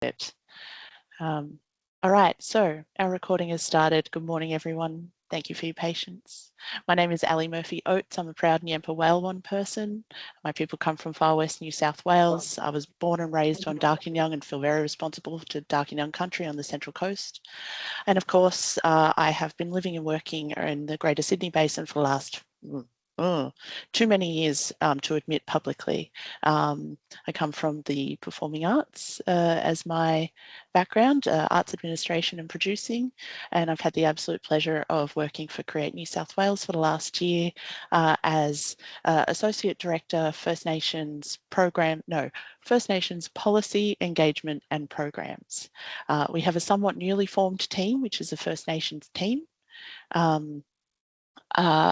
it. All right, so our recording has started. Good morning, everyone. Thank you for your patience. My name is Ali Murphy-Oates. I'm a proud Nyampa Whale person. My people come from far west New South Wales. I was born and raised on Darkinjung and feel very responsible to Darkinjung country on the Central Coast. And of course, I have been living and working in the Greater Sydney Basin for the last too many years to admit publicly. I come from the performing arts as my background, arts administration and producing, and I've had the absolute pleasure of working for Create New South Wales for the last year as Associate Director, First Nations Policy, Engagement and Programs. We have a somewhat newly formed team, which is a First Nations team.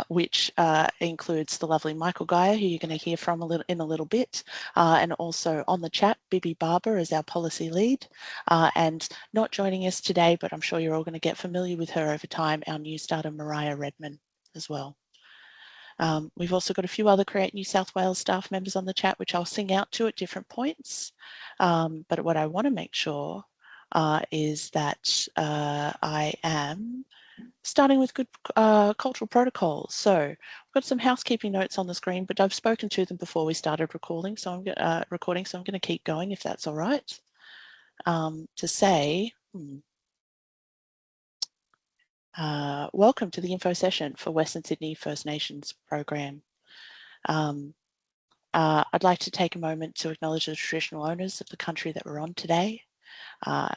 Which includes the lovely Michael Geyer, who you're going to hear from in a little bit, and also on the chat, Bibi Barber is our policy lead, and not joining us today, but I'm sure you're all going to get familiar with her over time, our new starter Mariah Redman as well. We've also got a few other Create New South Wales staff members on the chat, which I'll sing out to at different points, but what I want to make sure is that I am starting with good cultural protocols. So I've got some housekeeping notes on the screen, but I've spoken to them before we started recording, so I'm going to keep going if that's all right. To say, welcome to the info session for Western Sydney First Nations program. I'd like to take a moment to acknowledge the traditional owners of the country that we're on today.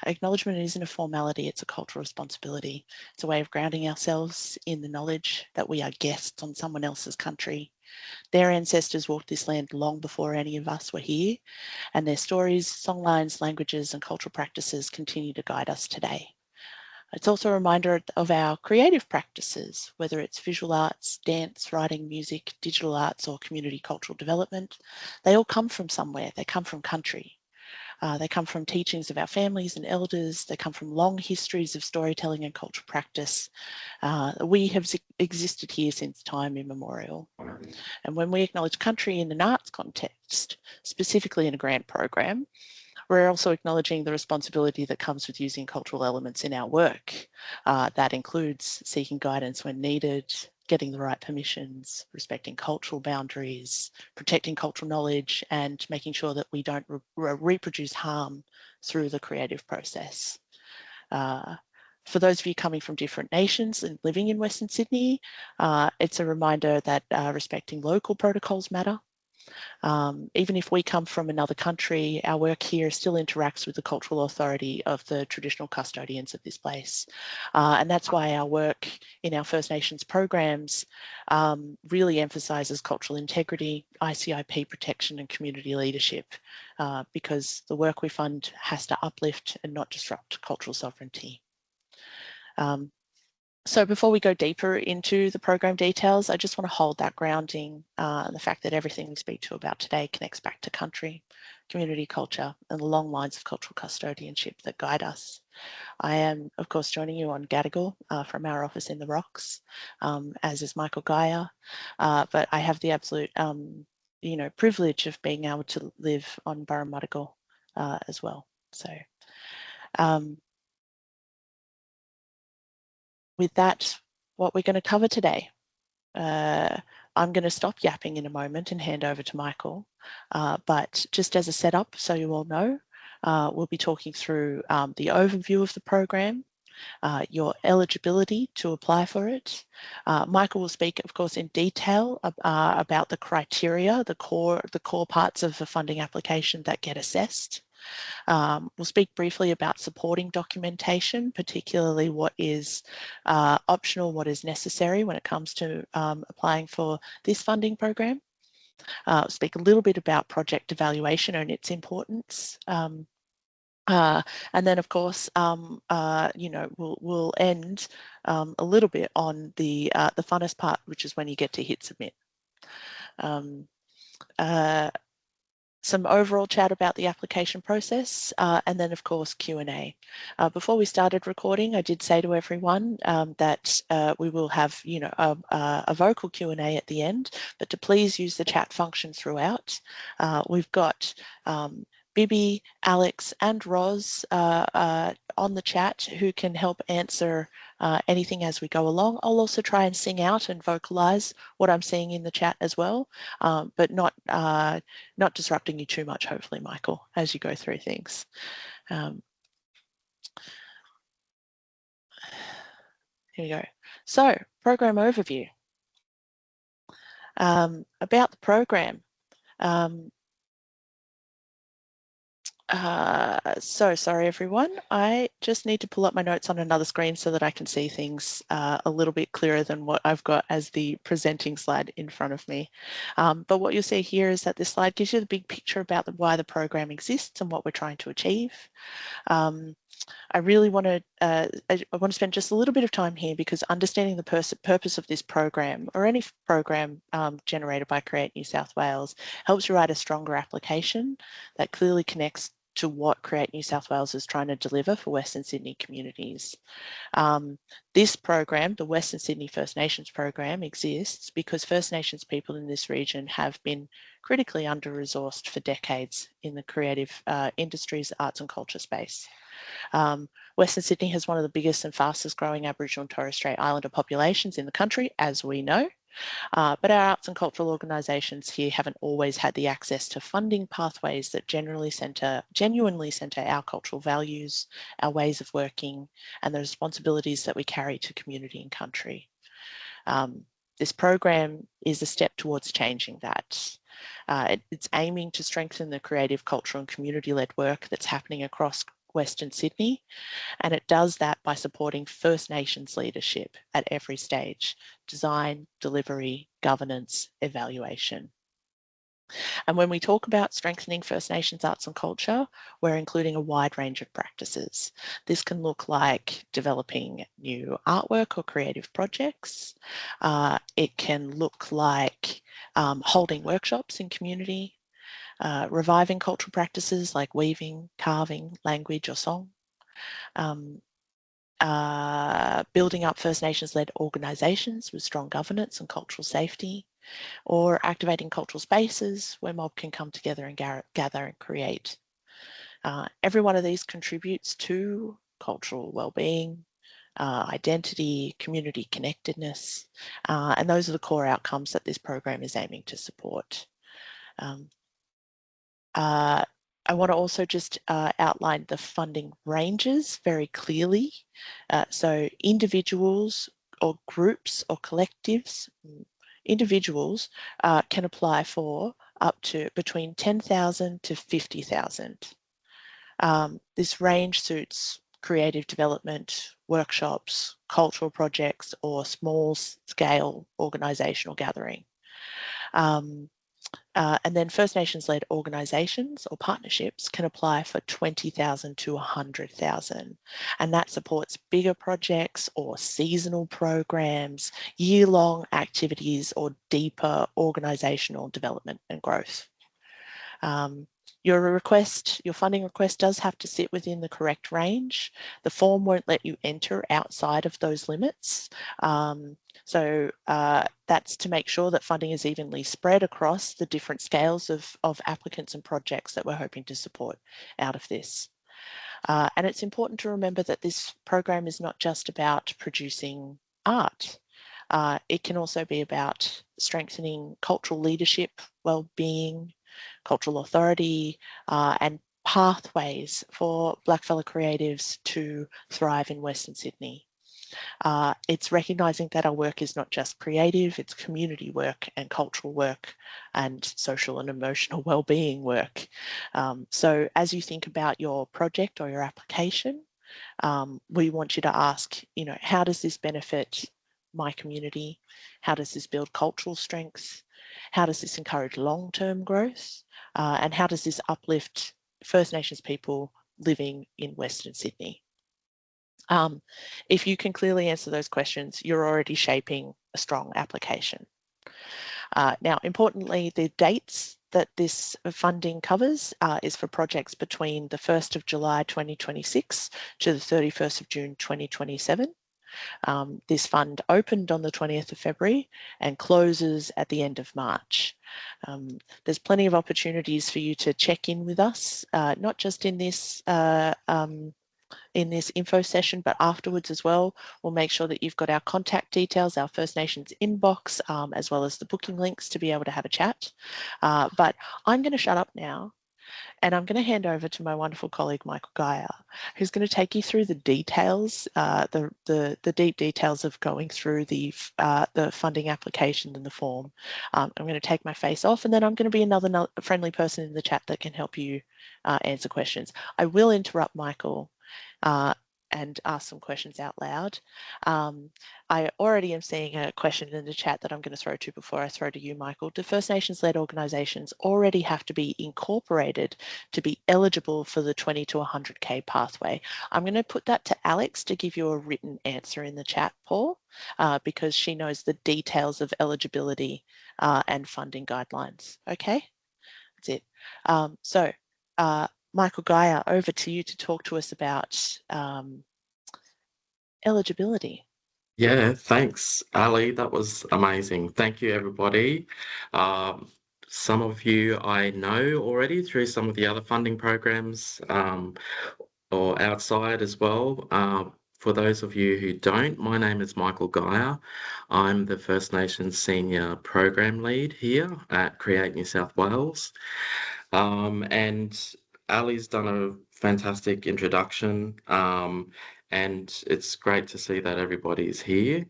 Acknowledgement isn't a formality, it's a cultural responsibility. It's a way of grounding ourselves in the knowledge that we are guests on someone else's country. Their ancestors walked this land long before any of us were here, and their stories, songlines, languages and cultural practices continue to guide us today. It's also a reminder of our creative practices, whether it's visual arts, dance, writing, music, digital arts or community cultural development. They all come from somewhere, they come from country. They come from teachings of our families and elders. They come from long histories of storytelling and cultural practice. We have existed here since time immemorial. And when we acknowledge country in an arts context, specifically in a grant program, we're also acknowledging the responsibility that comes with using cultural elements in our work. That includes seeking guidance when needed, getting the right permissions, respecting cultural boundaries, protecting cultural knowledge, and making sure that we don't reproduce harm through the creative process. For those of you coming from different nations and living in Western Sydney, it's a reminder that respecting local protocols matter. Even if we come from another country, our work here still interacts with the cultural authority of the traditional custodians of this place. And that's why our work in our First Nations programs really emphasises cultural integrity, ICIP protection and community leadership, because the work we fund has to uplift and not disrupt cultural sovereignty. So before we go deeper into the program details, I just want to hold that grounding, the fact that everything we speak to about today connects back to country, community culture, and the long lines of cultural custodianship that guide us. I am, of course, joining you on Gadigal from our office in the Rocks, as is Michael Geyer, but I have the absolute, privilege of being able to live on Burramuddigal as well. So. With that, what we're going to cover today. I'm going to stop yapping in a moment and hand over to Michael, but just as a setup, so you all know, we'll be talking through the overview of the program, your eligibility to apply for it. Michael will speak, of course, in detail about the criteria, the core parts of the funding application that get assessed. We'll speak briefly about supporting documentation, particularly what is optional, what is necessary when it comes to applying for this funding program. Speak a little bit about project evaluation and its importance. And then, of course, we'll end a little bit on the funnest part, which is when you get to hit submit. Some overall chat about the application process, and then of course Q&A. Before we started recording, I did say to everyone that we will have, a vocal Q&A at the end, but to please use the chat function throughout. We've got Bibi, Alex and Roz on the chat who can help answer anything as we go along. I'll also try and sing out and vocalise what I'm seeing in the chat as well, but not disrupting you too much, hopefully, Michael, as you go through things. Here we go. So, program overview. About the program. So sorry, everyone. I just need to pull up my notes on another screen so that I can see things a little bit clearer than what I've got as the presenting slide in front of me. But what you'll see here is that this slide gives you the big picture about why the program exists and what we're trying to achieve. I really want to spend just a little bit of time here because understanding the purpose of this program or any program generated by Create New South Wales helps you write a stronger application that clearly connects to what Create New South Wales is trying to deliver for Western Sydney communities. This program, the Western Sydney First Nations program, exists because First Nations people in this region have been critically under-resourced for decades in the creative industries, arts and culture space. Western Sydney has one of the biggest and fastest growing Aboriginal and Torres Strait Islander populations in the country, as we know. But our arts and cultural organisations here haven't always had the access to funding pathways that genuinely centre our cultural values, our ways of working, and the responsibilities that we carry to community and country. This program is a step towards changing that. It's aiming to strengthen the creative, cultural and community-led work that's happening across Western Sydney, and it does that by supporting First Nations leadership at every stage: design, delivery, governance, evaluation. And when we talk about strengthening First Nations arts and culture, we're including a wide range of practices. This can look like developing new artwork or creative projects. It can look like holding workshops in community, reviving cultural practices like weaving, carving, language or song, building up First Nations-led organisations with strong governance and cultural safety, or activating cultural spaces where mob can come together and gather and create. Every one of these contributes to cultural well-being, identity, community connectedness, and those are the core outcomes that this program is aiming to support. I want to also just outline the funding ranges very clearly. So individuals or groups or collectives, individuals can apply for up to between 10,000 to 50,000. This range suits creative development, workshops, cultural projects, or small scale organisational gathering. And then First Nations-led organisations or partnerships can apply for 20,000 to 100,000, and that supports bigger projects or seasonal programs, year-long activities or deeper organisational development and growth. Your funding request does have to sit within the correct range. The form won't let you enter outside of those limits. So that's to make sure that funding is evenly spread across the different scales of applicants and projects that we're hoping to support out of this. And it's important to remember that this program is not just about producing art. It can also be about strengthening cultural leadership, well-being, cultural authority, and pathways for Blackfella creatives to thrive in Western Sydney. It's recognising that our work is not just creative, it's community work and cultural work and social and emotional well-being work. So as you think about your project or your application, we want you to ask, how does this benefit my community? How does this build cultural strength? How does this encourage long-term growth? And how does this uplift First Nations people living in Western Sydney? If you can clearly answer those questions, you're already shaping a strong application. Now, importantly, the dates that this funding covers is for projects between the 1st of July 2026 to the 31st of June 2027. This fund opened on the 20th of February and closes at the end of March. There's plenty of opportunities for you to check in with us, not just in this info session, but afterwards as well. We'll make sure that you've got our contact details, our First Nations inbox, as well as the booking links to be able to have a chat. But I'm going to shut up now. And I'm going to hand over to my wonderful colleague, Michael Geyer, who's going to take you through the details, the deep details of going through the funding application and the form. I'm going to take my face off, and then I'm going to be another friendly person in the chat that can help you answer questions. I will interrupt Michael and ask some questions out loud. I already am seeing a question in the chat that I'm going to throw to before I throw to you, Michael. Do First Nations-led organisations already have to be incorporated to be eligible for the 20 to 100K pathway? I'm going to put that to Alex to give you a written answer in the chat, Paul, because she knows the details of eligibility and funding guidelines. Okay, that's it. Michael Geyer, over to you to talk to us about eligibility. Yeah, thanks, Ali. That was amazing. Thank you, everybody. Some of you I know already through some of the other funding programs or outside as well. For those of you who don't, my name is Michael Geyer. I'm the First Nations Senior Program Lead here at Create New South Wales. And Ali's done a fantastic introduction, and it's great to see that everybody's here.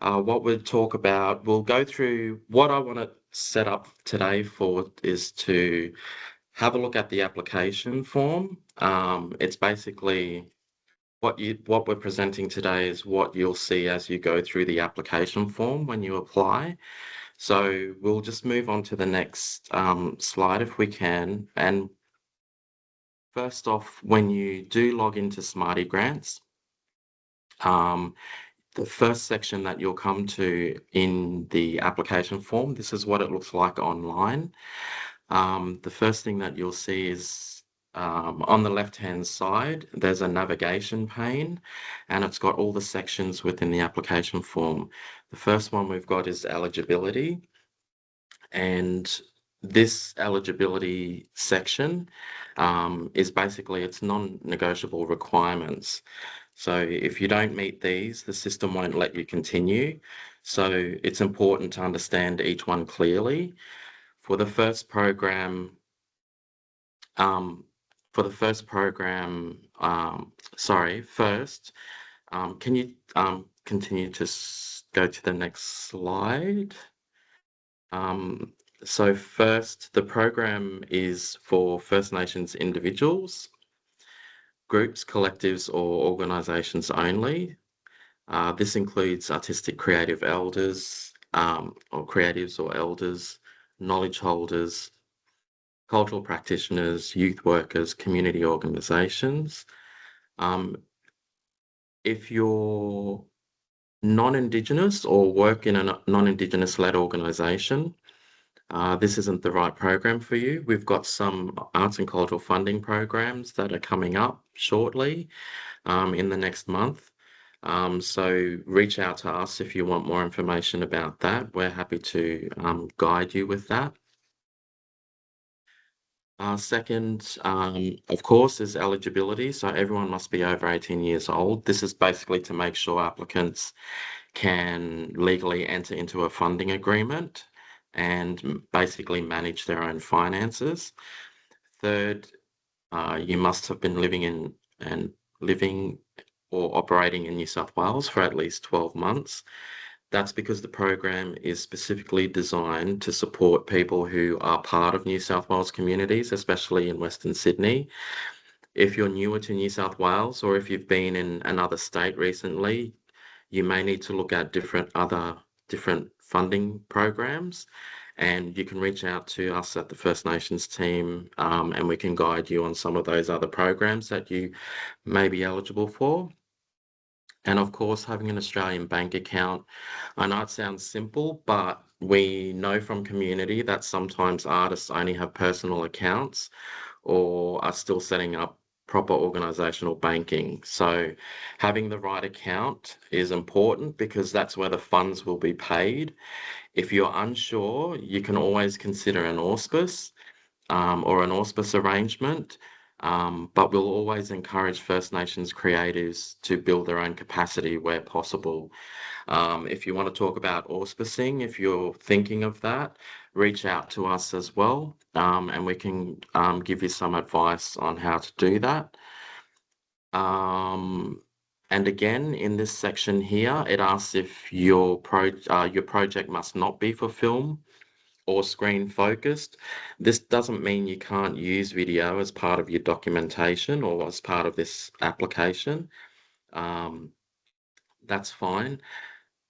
What we'll talk about, we'll go through what I want to set up today for is to have a look at the application form. It's basically what we're presenting today is what you'll see as you go through the application form when you apply. So we'll just move on to the next slide if we can. And first off, when you do log into Smarty Grants, the first section that you'll come to in the application form, this is what it looks like online. The first thing that you'll see is on the left-hand side, there's a navigation pane, and it's got all the sections within the application form. The first one we've got is eligibility, and this eligibility section is basically its non-negotiable requirements. So if you don't meet these, the system won't let you continue. So it's important to understand each one clearly. For the first program, can you continue to go to the next slide? So first, the program is for First Nations individuals, groups, collectives, or organisations only. This includes artistic creative elders, or creatives or elders, knowledge holders, cultural practitioners, youth workers, community organisations. If you're non-Indigenous or work in a non-Indigenous led organisation, this isn't the right program for you. We've got some arts and cultural funding programs that are coming up shortly in the next month. So reach out to us if you want more information about that. We're happy to guide you with that. Second, of course, is eligibility. So everyone must be over 18 years old. This is basically to make sure applicants can legally enter into a funding agreement and basically manage their own finances. Third, you must have been living or operating in New South Wales for at least 12 months. That's because the program is specifically designed to support people who are part of New South Wales communities, especially in Western Sydney. If you're newer to New South Wales, or if you've been in another state recently, you may need to look at different funding programs, and you can reach out to us at the First Nations team, and we can guide you on some of those other programs that you may be eligible for. And of course, having an Australian bank account. I know it sounds simple, but we know from community that sometimes artists only have personal accounts or are still setting up proper organizational banking. So having the right account is important because that's where the funds will be paid. If you're unsure, you can always consider an auspice or an auspice arrangement. But we'll always encourage First Nations creatives to build their own capacity where possible. If you want to talk about auspicing, if you're thinking of that, reach out to us as well, and we can give you some advice on how to do that. And again, in this section here, it asks if your project must not be for film or screen focused. This doesn't mean you can't use video as part of your documentation or as part of this application. That's fine.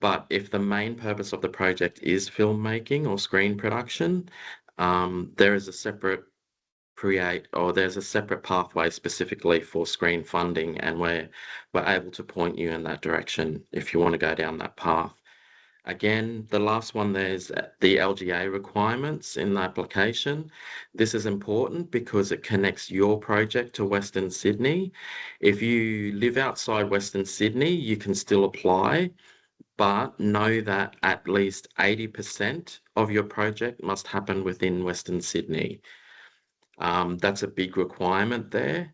But if the main purpose of the project is filmmaking or screen production, there is a separate there's a separate pathway specifically for screen funding, and we're able to point you in that direction if you want to go down that path. Again, the last one, there's the LGA requirements in the application. This is important because it connects your project to Western Sydney. If you live outside Western Sydney, you can still apply, but know that at least 80% of your project must happen within Western Sydney. That's a big requirement there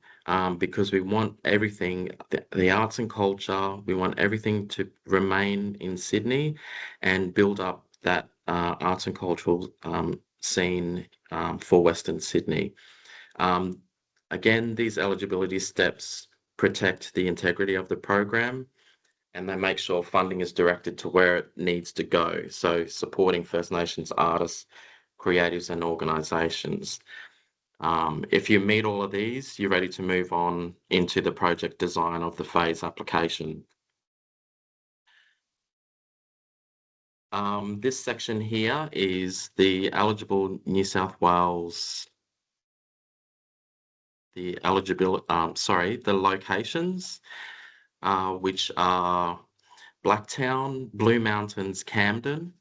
because we want everything, the arts and culture, we want everything to remain in Sydney and build up that arts and cultural scene for Western Sydney. Um, Again, these eligibility steps protect the integrity of the program and they make sure funding is directed to where it needs to go. So supporting First Nations artists, creatives and organisations. If you meet all of these, you're ready to move on into the project design of the phase application. This section here is the eligible New South Wales, the locations, which are Blacktown, Blue Mountains, Camden,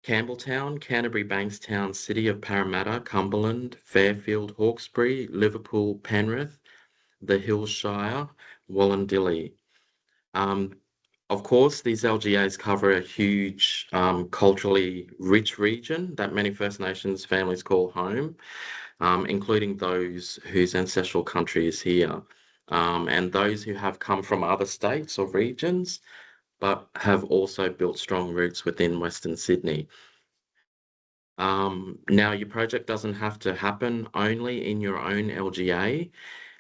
Campbelltown, Canterbury Bankstown, City of Parramatta, Cumberland, Fairfield, Hawkesbury, Liverpool, Penrith, the Hills Shire, Wollondilly. Of course, these LGAs cover a huge culturally rich region that many First Nations families call home, including those whose ancestral country is here, and those who have come from other states or regions, but have also built strong roots within Western Sydney. Now, your project doesn't have to happen only in your own LGA.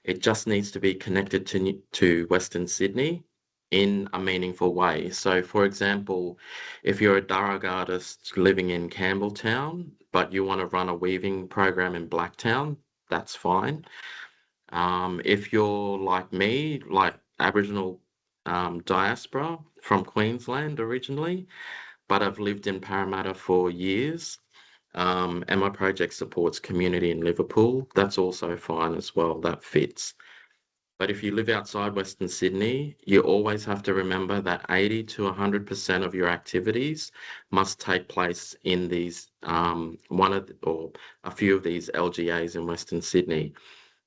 It just needs to be connected to Western Sydney in a meaningful way. So, for example, if you're a Darug artist living in Campbelltown, but you want to run a weaving program in Blacktown, that's fine. If you're like me, like Aboriginal diaspora from Queensland originally, but I've lived in Parramatta for years, and my project supports community in Liverpool, that's also fine as well, that fits. But if you live outside Western Sydney, you always have to remember that 80 to 100% of your activities must take place in these or a few of these LGAs in Western Sydney,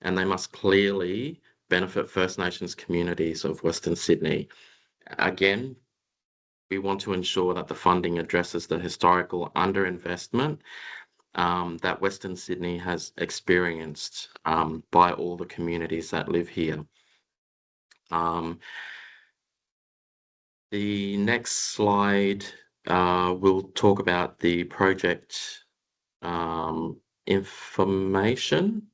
and they must clearly benefit First Nations communities of Western Sydney. Again, we want to ensure that the funding addresses the historical underinvestment that Western Sydney has experienced by all the communities that live here. The next slide will talk about the project information.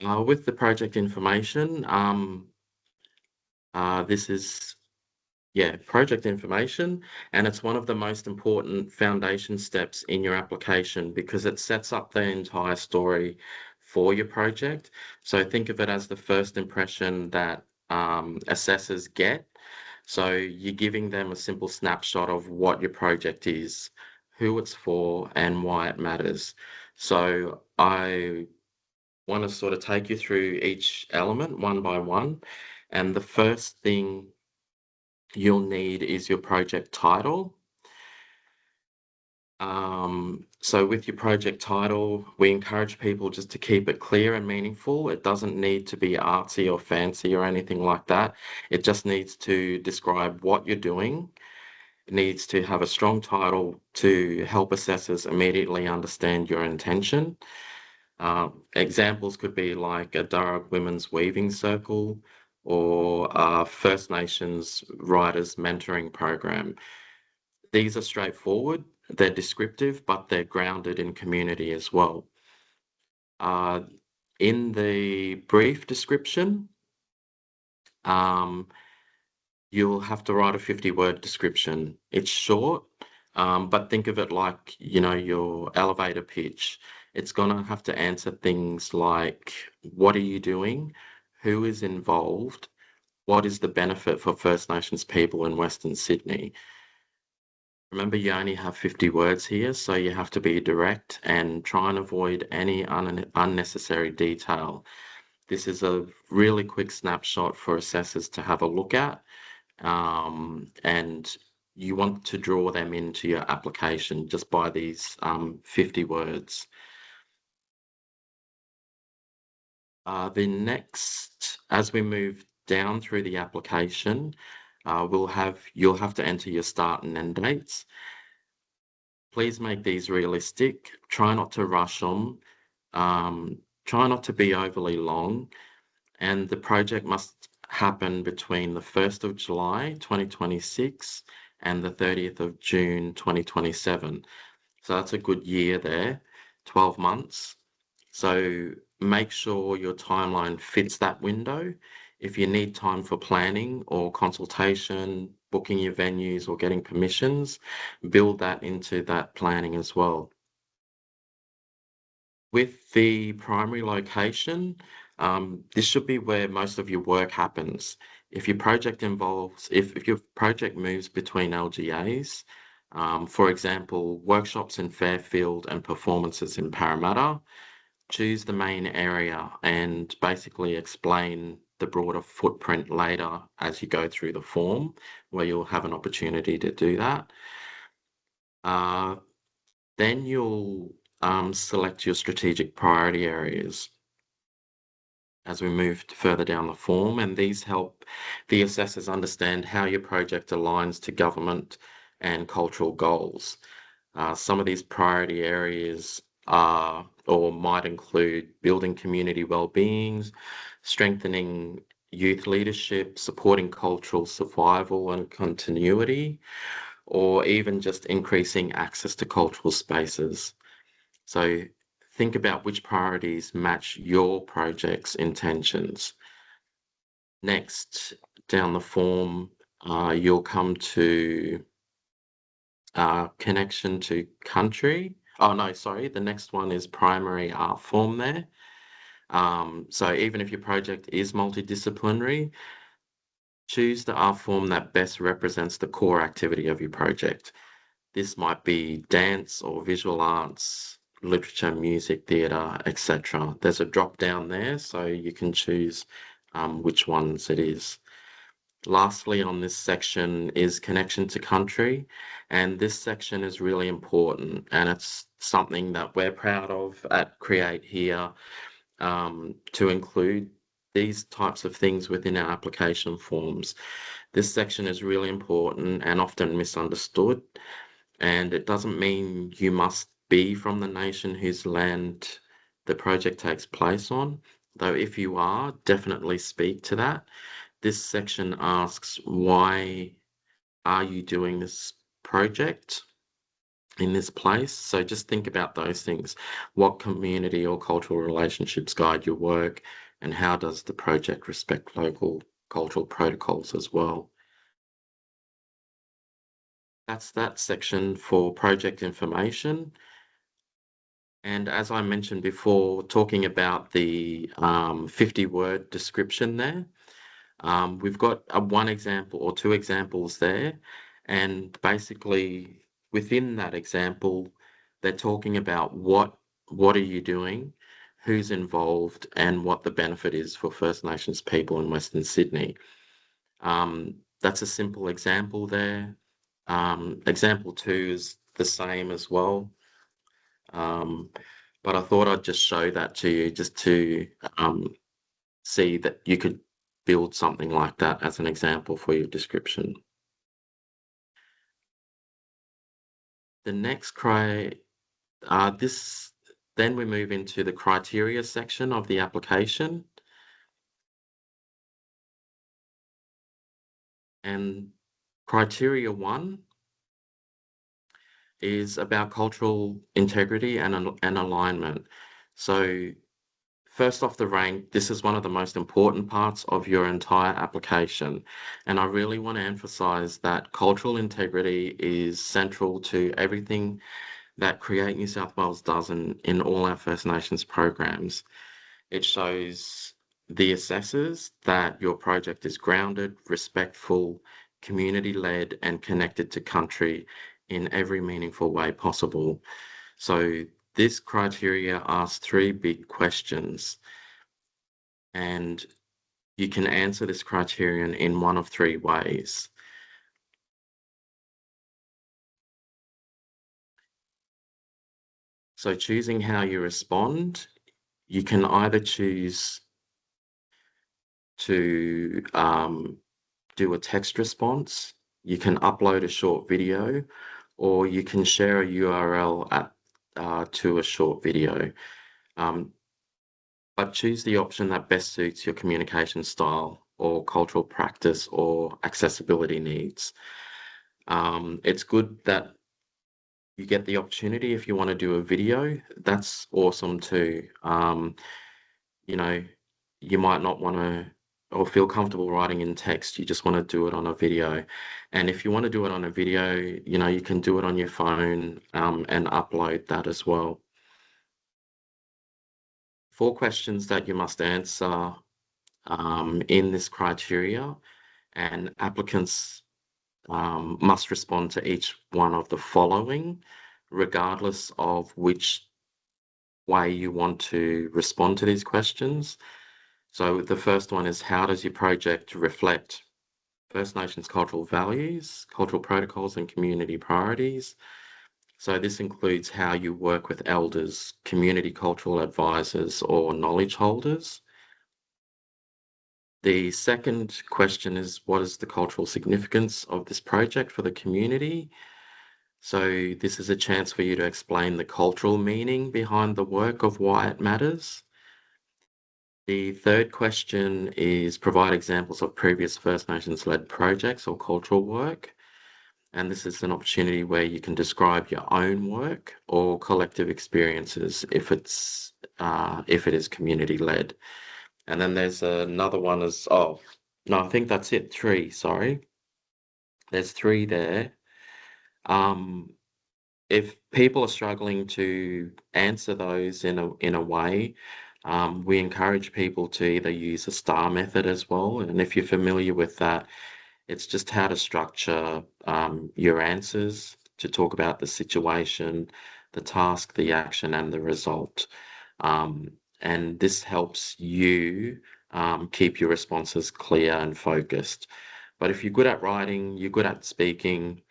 With the project information, this is project information, and it's one of the most important foundation steps in your application because it sets up the entire story for your project. So think of it as the first impression that assessors get. So you're giving them a simple snapshot of what your project is, who it's for, and why it matters. So I want to sort of take you through each element one by one. And the first thing you'll need is your project title. So with your project title, we encourage people just to keep it clear and meaningful. It doesn't need to be artsy or fancy or anything like that. It just needs to describe what you're doing. It needs to have a strong title to help assessors immediately understand your intention. Examples could be like a Darug Women's Weaving Circle or a First Nations Writers Mentoring Program. These are straightforward, they're descriptive, but they're grounded in community as well. Uh, in the brief description, um, you'll have to write a 50-word description. It's short, but think of it like, your elevator pitch. It's gonna have to answer things like, what are you doing? Who is involved? What is the benefit for First Nations people in Western Sydney? Remember, you only have 50 words here, so you have to be direct and try and avoid any unnecessary detail. This is a really quick snapshot for assessors to have a look at, and you want to draw them into your application just by these 50 words. The next, as we move down through the application, you'll have to enter your start and end dates. Please make these realistic. Try not to rush them. Try not to be overly long. And the project must happen between the 1st of July 2026 and the 30th of June 2027. So that's a good year there, 12 months. So make sure your timeline fits that window. If you need time for planning or consultation, booking your venues or getting permissions, build that into that planning as well. With the primary location, this should be where most of your work happens. If your project moves between LGAs, for example, workshops in Fairfield and performances in Parramatta, choose the main area and basically explain the broader footprint later as you go through the form, where you'll have an opportunity to do that. Then you'll select your strategic priority areas as we move further down the form, and these help the assessors understand how your project aligns to government and cultural goals. Some of these priority areas are or might include building community well-being, strengthening youth leadership, supporting cultural survival and continuity, or even just increasing access to cultural spaces. So think about which priorities match your project's intentions. Next, down the form, you'll come to connection to country. Oh, no, sorry. The next one is primary art form there. So even if your project is multidisciplinary, choose the art form that best represents the core activity of your project. This might be dance or visual arts, literature, music, theatre, etc. There's a drop down there, so you can choose which ones it is. Lastly, on this section is connection to country, and this section is really important, and it's something that we're proud of at Create here, to include these types of things within our application forms. This section is really important and often misunderstood, and it doesn't mean you must be from the nation whose land the project takes place on, though if you are, definitely speak to that. This section asks, why are you doing this project in this place? So just think about those things. What community or cultural relationships guide your work, and how does the project respect local cultural protocols as well? That's that section for project information. And as I mentioned before, talking about the 50-word description there, we've got one example or two examples there, and basically within that example, they're talking about what are you doing, who's involved, and what the benefit is for First Nations people in Western Sydney. That's a simple example there. Example two is the same as well. But I thought I'd just show that to you just to see that you could build something like that as an example for your description. The next then we move into the criteria section of the application. And criteria 1 is about cultural integrity and alignment. So first off the rank, this is one of the most important parts of your entire application. And I really want to emphasize that cultural integrity is central to everything that Create New South Wales does in all our First Nations programs. It shows the assessors that your project is grounded, respectful, community-led, and connected to country in every meaningful way possible. So this criteria asks 3 big questions, and you can answer this criterion in one of 3 ways. So choosing how you respond, you can either choose to do a text response, you can upload a short video, or you can share a URL to a short video. But choose the option that best suits your communication style or cultural practice or accessibility needs. It's good that you get the opportunity if you want to do a video. That's awesome too. You know, you might not want to or feel comfortable writing in text. You just want to do it on a video. And if you want to do it on a video, you can do it on your phone and upload that as well. 4 questions that you must answer in this criteria, and applicants must respond to each one of the following, regardless of which way you want to respond to these questions. So the first one is, how does your project reflect First Nations cultural values, cultural protocols, and community priorities? So this includes how you work with elders, community cultural advisors, or knowledge holders. The second question is, what is the cultural significance of this project for the community? So this is a chance for you to explain the cultural meaning behind the work of why it matters. The third question is, provide examples of previous First Nations-led projects or cultural work. And this is an opportunity where you can describe your own work or collective experiences if it is community-led. And then there's another one no, I think that's it. 3, sorry. There's 3 there. If people are struggling to answer those in a way, we encourage people to either use a STAR method as well. And if you're familiar with that, it's just how to structure your answers to talk about the situation, the task, the action, and the result. And this helps you keep your responses clear and focused. But if you're good at writing, you're good at speaking,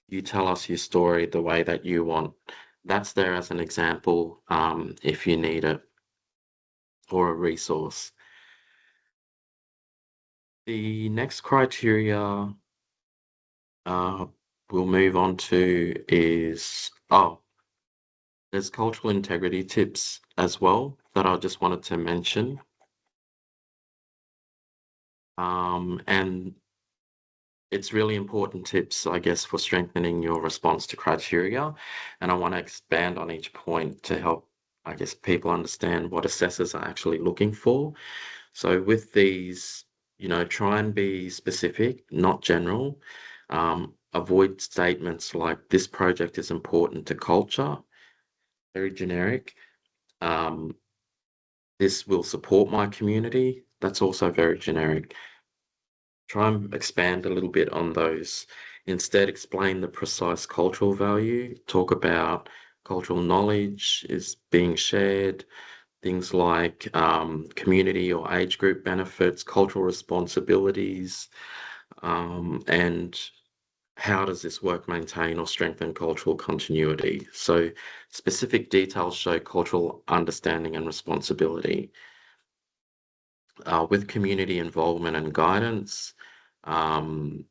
you tell us your story the way that you want. That's there as an example if you need it, or a resource. The next criteria we'll move on to is, there's cultural integrity tips as well that I just wanted to mention. And it's really important tips, I guess, for strengthening your response to criteria. And I want to expand on each point to help, I guess, people understand what assessors are actually looking for. So with these, try and be specific, not general. Avoid statements like, this project is important to culture, very generic. This will support my community. That's also very generic. Try and expand a little bit on those. Instead, explain the precise cultural value. Talk about cultural knowledge is being shared, things like community or age group benefits, cultural responsibilities, and how does this work maintain or strengthen cultural continuity? So specific details show cultural understanding and responsibility. With community involvement and guidance, um,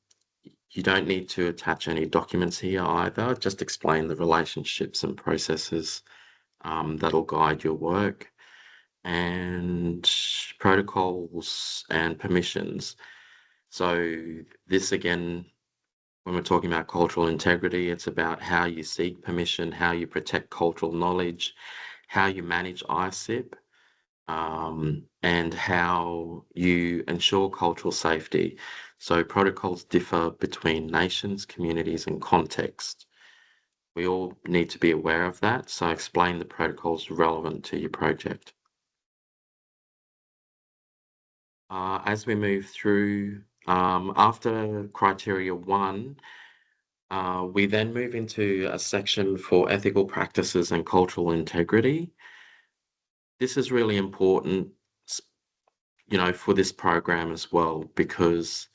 you don't need to attach any documents here either. Just explain the relationships and processes that'll guide your work. And protocols and permissions. So this again, when we're talking about cultural integrity, it's about how you seek permission, how you protect cultural knowledge, how you manage ISIP, and how you ensure cultural safety. So protocols differ between nations, communities, and context. We all need to be aware of that. So explain the protocols relevant to your project. As we move through, after criteria 1, we then move into a section for ethical practices and cultural integrity. This is really important, for this program as well, because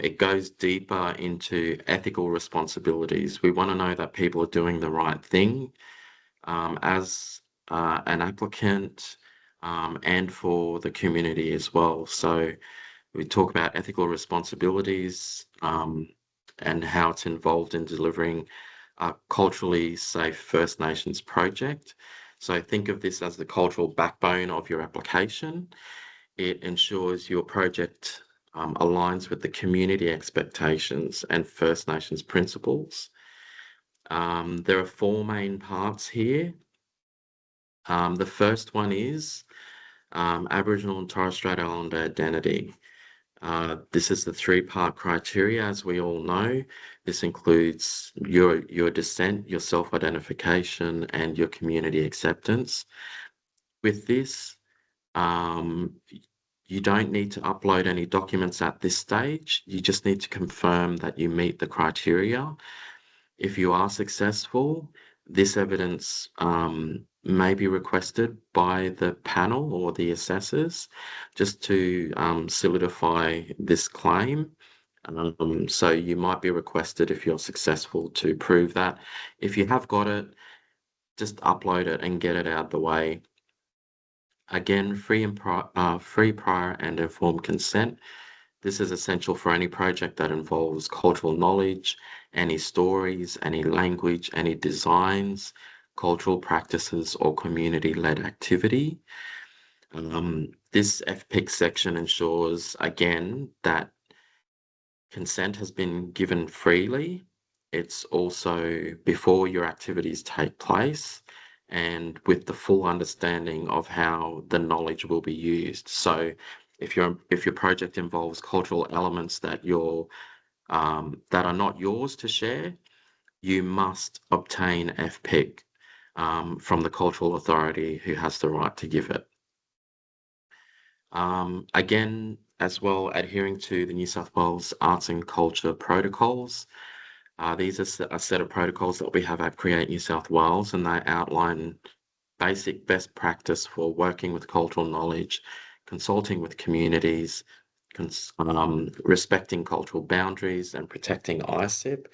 it goes deeper into ethical responsibilities. We want to know that people are doing the right thing as an applicant and for the community as well. So we talk about ethical responsibilities and how it's involved in delivering a culturally safe First Nations project. So think of this as the cultural backbone of your application. It ensures your project aligns with the community expectations and First Nations principles. There are 4 main parts here. The first one is Aboriginal and Torres Strait Islander identity. This is the 3-part criteria, as we all know. This includes your descent, your self-identification, and your community acceptance. With this, you don't need to upload any documents at this stage. You just need to confirm that you meet the criteria. If you are successful, this evidence may be requested by the panel or the assessors just to solidify this claim. So you might be requested if you're successful to prove that. If you have got it, just upload it and get it out of the way. Again, free, prior, and informed consent. This is essential for any project that involves cultural knowledge, any stories, any language, any designs, cultural practices, or community-led activity. This FPIC section ensures, again, that consent has been given freely. It's also before your activities take place and with the full understanding of how the knowledge will be used. So if your project involves cultural elements that that are not yours to share, you must obtain FPIC from the cultural authority who has the right to give it. Again, as well, adhering to the New South Wales Arts and Culture protocols. These are a set of protocols that we have at Create New South Wales, and they outline basic best practice for working with cultural knowledge, consulting with communities, respecting cultural boundaries, and protecting ISIP.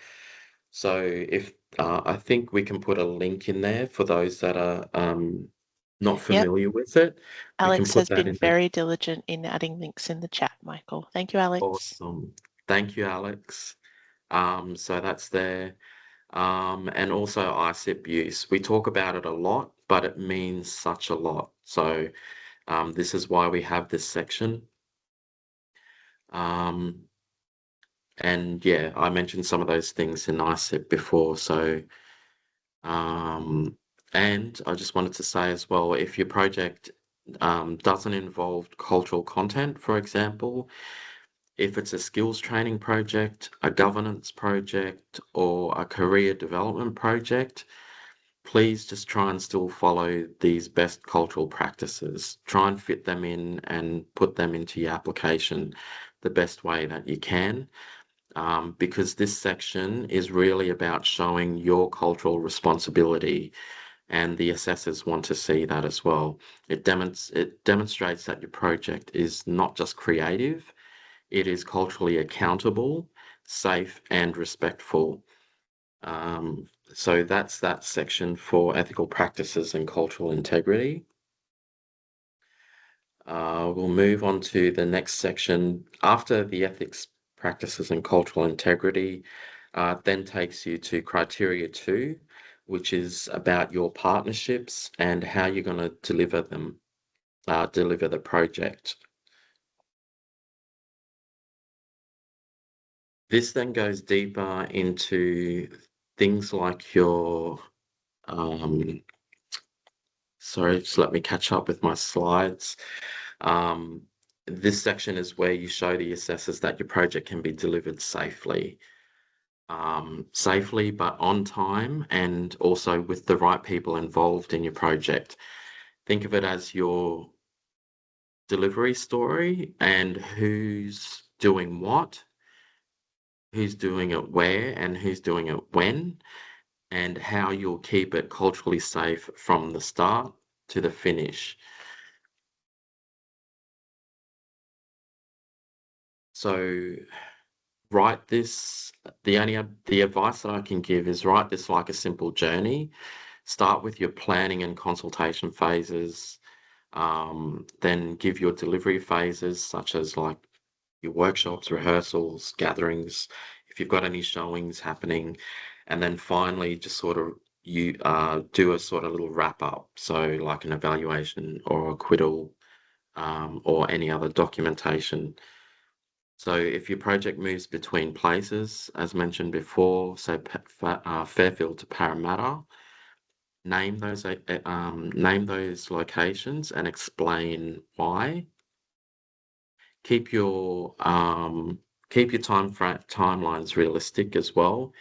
So if I think we can put a link in there for those that are not Yep. familiar with it. We can Alex put has that been in there. very diligent in adding links in the chat, Michael. Thank you, Alex. Awesome. Thank you, Alex. So that's there. And also ISIP use. We talk about it a lot, but it means such a lot. So this is why we have this section. And yeah, I mentioned some of those things in ISIP before. So, and I just wanted to say as well, if your project doesn't involve cultural content, for example, if it's a skills training project, a governance project, or a career development project, please just try and still follow these best cultural practices. Try and fit them in and put them into your application the best way that you can, because this section is really about showing your cultural responsibility, and the assessors want to see that as well. It demonstrates that your project is not just creative, it is culturally accountable, safe, and respectful. So that's that section for ethical practices and cultural integrity. We'll move on to the next section. After the ethics, practices, and cultural integrity, then takes you to criteria 2, which is about your partnerships and how you're going to deliver them, deliver the project. This then goes deeper into things like your, sorry, just let me catch up with my slides. This section is where you show the assessors that your project can be delivered safely. Safely but on time, and also with the right people involved in your project. Think of it as your delivery story and who's doing what, who's doing it where, and who's doing it when, and how you'll keep it culturally safe from the start to the finish. So write this, the advice that I can give is write this like a simple journey. Start with your planning and consultation phases, then give your delivery phases, such as like your workshops, rehearsals, gatherings, if you've got any showings happening, and then finally just sort of you do a sort of little wrap up, so like an evaluation or acquittal, or any other documentation. So if your project moves between places, as mentioned before, so Fairfield to Parramatta, name those locations and explain why. Keep your timelines realistic as well.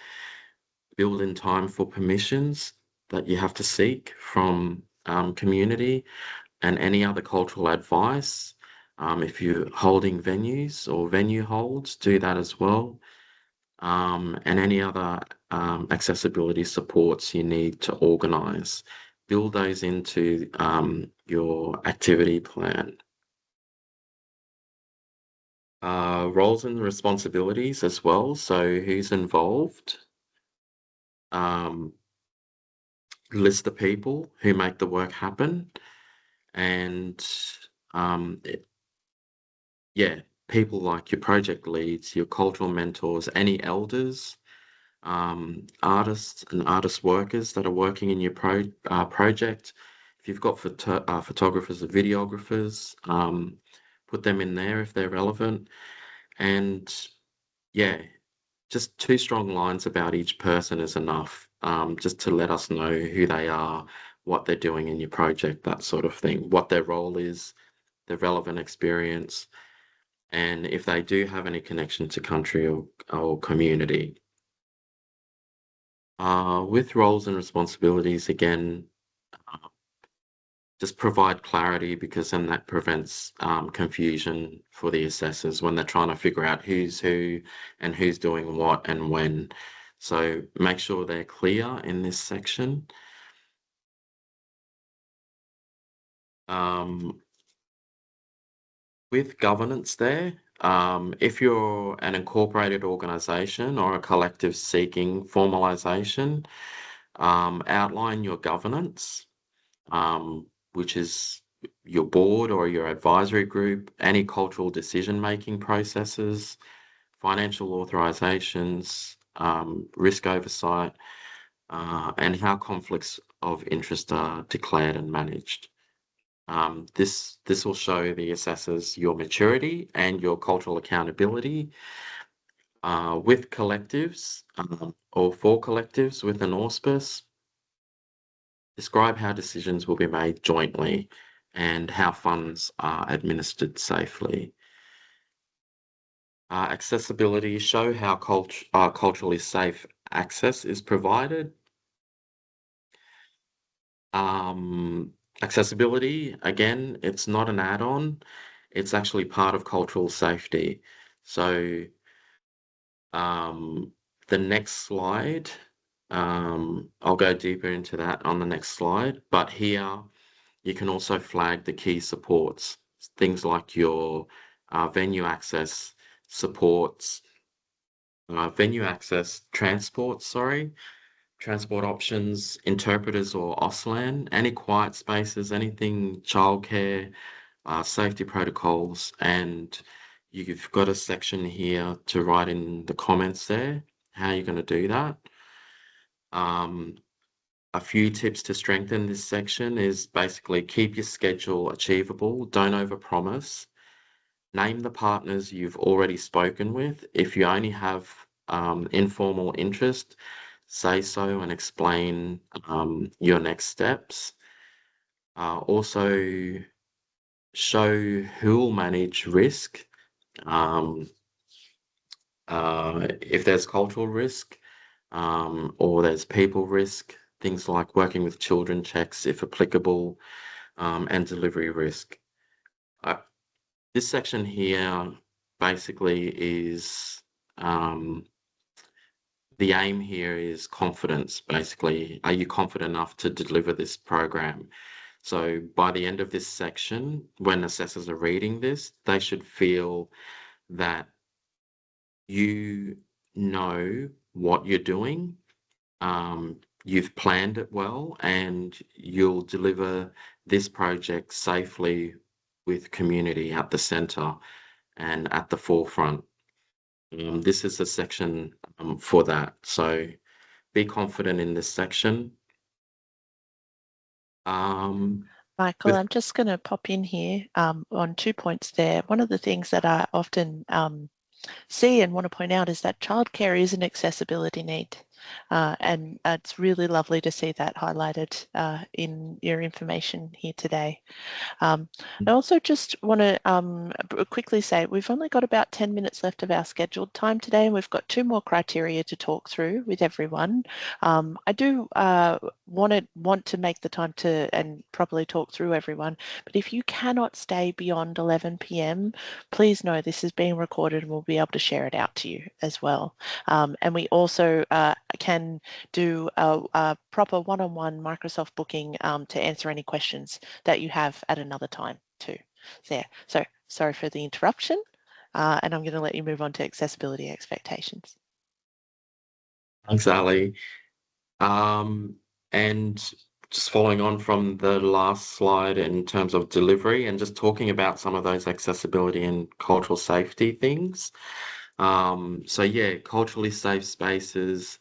Build in time for permissions that you have to seek from community and any other cultural advice. If you're holding venues or venue holds, do that as well. And any other accessibility supports you need to organise. Build those into your activity plan. Roles and responsibilities as well. So who's involved? List the people who make the work happen, and um, yeah, people like your project leads, your cultural mentors, any elders, artists and artist workers that are working in your project. If you've got photographers or videographers, put them in there if they're relevant. And yeah, just 2 strong lines about each person is enough, just to let us know who they are, what they're doing in your project, that sort of thing, what their role is, their relevant experience, and if they do have any connection to country or community. With roles and responsibilities, again, just provide clarity, because then that prevents confusion for the assessors when they're trying to figure out who's who and who's doing what and when. So make sure they're clear in this section. Um, with governance there, if you're an incorporated organisation or a collective seeking formalisation, outline your governance, which is your board or your advisory group, any cultural decision-making processes, financial authorizations, risk oversight, and how conflicts of interest are declared and managed. This will show the assessors your maturity and your cultural accountability. With collectives, or for collectives with an auspice, describe how decisions will be made jointly and how funds are administered safely. Accessibility, show how culturally safe access is provided. Accessibility, again, it's not an add-on, it's actually part of cultural safety. So the next slide, I'll go deeper into that on the next slide, but here you can also flag the key supports, things like your venue access supports, venue access, transport options, interpreters or Auslan, any quiet spaces, anything childcare, safety protocols, and you've got a section here to write in the comments there how you're going to do that. A few tips to strengthen this section is basically keep your schedule achievable, don't overpromise. Name the partners you've already spoken with. If you only have informal interest, say so and explain your next steps. Also, show who will manage risk. Um, if there's cultural risk or there's people risk, things like working with children checks if applicable, and delivery risk. Uh, this section here basically is the aim here is confidence, basically. Are you confident enough to deliver this program? So by the end of this section, when assessors are reading this, they should feel that you know what you're doing, you've planned it well, and you'll deliver this project safely with community at the centre and at the forefront. This is a section for that. So be confident in this section. Michael, With I'm just going to pop in here on 2 points there. One of the things that I often see and want to point out is that childcare is an accessibility need. And it's really lovely to see that highlighted in your information here today. I also just want to quickly say we've only got about 10 minutes left of our scheduled time today, and we've got 2 more criteria to talk through with everyone. I do want to make the time to and properly talk through everyone, but if you cannot stay beyond 11 p.m, please know this is being recorded and we'll be able to share it out to you as well. And we also can do a proper one-on-one Microsoft booking to answer any questions that you have at another time too. So sorry for the interruption, and I'm going to let you move on to accessibility expectations. Thanks, Ali. And just following on from the last slide in terms of delivery and just talking about some of those accessibility and cultural safety things. So yeah, culturally safe spaces.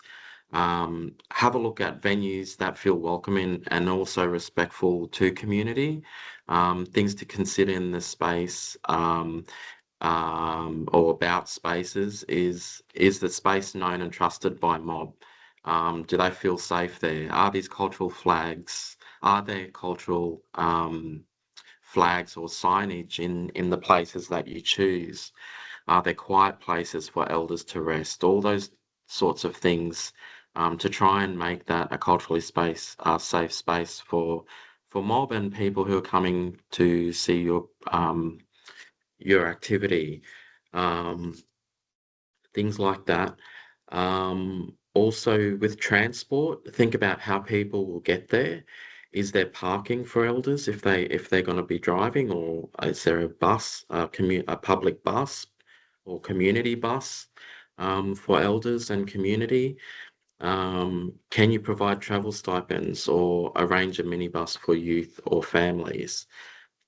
Have a look at venues that feel welcoming and also respectful to community. Things to consider in the space or about spaces is the space known and trusted by mob? Do they feel safe there? Are these cultural flags? Are there cultural flags or signage in the places that you choose? Are there quiet places for elders to rest? All those sorts of things to try and make that a culturally safe space for mob and people who are coming to see your activity. Um, things like that. Also, with transport, think about how people will get there. Is there parking for elders if they're going to be driving, or is there a bus, a public bus, or community bus for elders and community? Can you provide travel stipends or arrange a minibus for youth or families?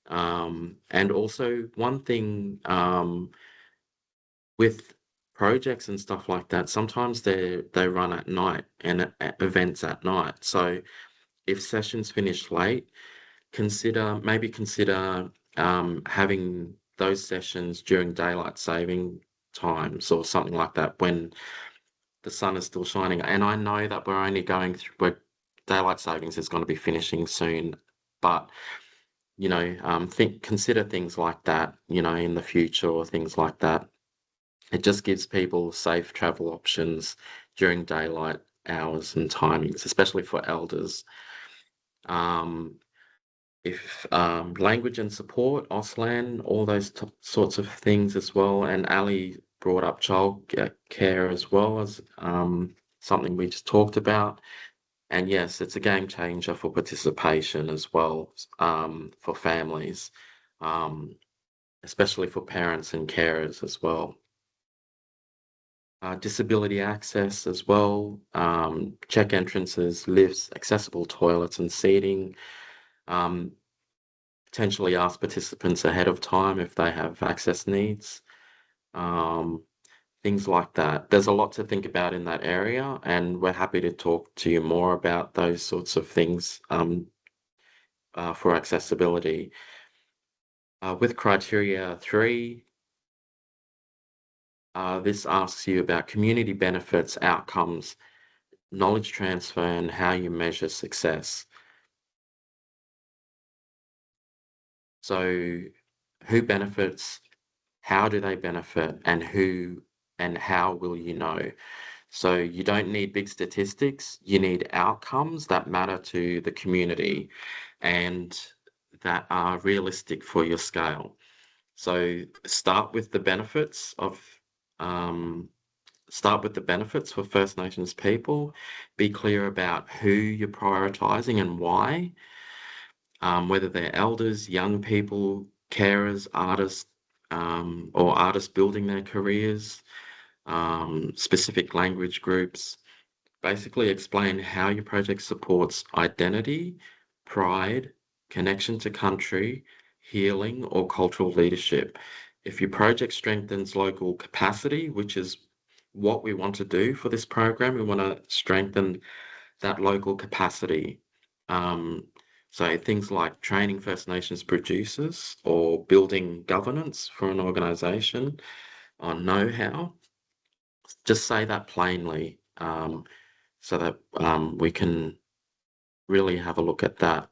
And also, one thing with projects and stuff like that, sometimes they run at night and events at night. So if sessions finish late, consider having those sessions during daylight saving times or something like that when the sun is still shining. And I know that we're only going through where daylight savings is going to be finishing soon, but consider things like that, in the future or things like that. It just gives people safe travel options during daylight hours and timings, especially for elders. Um, if language and support, Auslan, all those sorts of things as well. And Ali brought up child care as well as something we just talked about. And yes, it's a game changer for participation as well, for families, um, especially for parents and carers as well. Disability access as well, check entrances, lifts, accessible toilets and seating, um, potentially ask participants ahead of time if they have access needs, um, things like that. There's a lot to think about in that area, and we're happy to talk to you more about those sorts of things for accessibility. With criteria 3, this asks you about community benefits, outcomes, knowledge transfer, and how you measure success. So, who benefits, how do they benefit, and how will you know? So, you don't need big statistics, you need outcomes that matter to the community and that are realistic for your scale. So, um, start with the benefits for First Nations people. Be clear about who you're prioritizing and why, whether they're elders, young people, carers, artists, or artists building their careers, specific language groups. Basically, explain how your project supports identity, pride, connection to country, healing, or cultural leadership. If your project strengthens local capacity, which is what we want to do for this program, we want to strengthen that local capacity. Um, so things like training First Nations producers or building governance for an organisation on know-how. Just say that plainly, so that we can really have a look at that.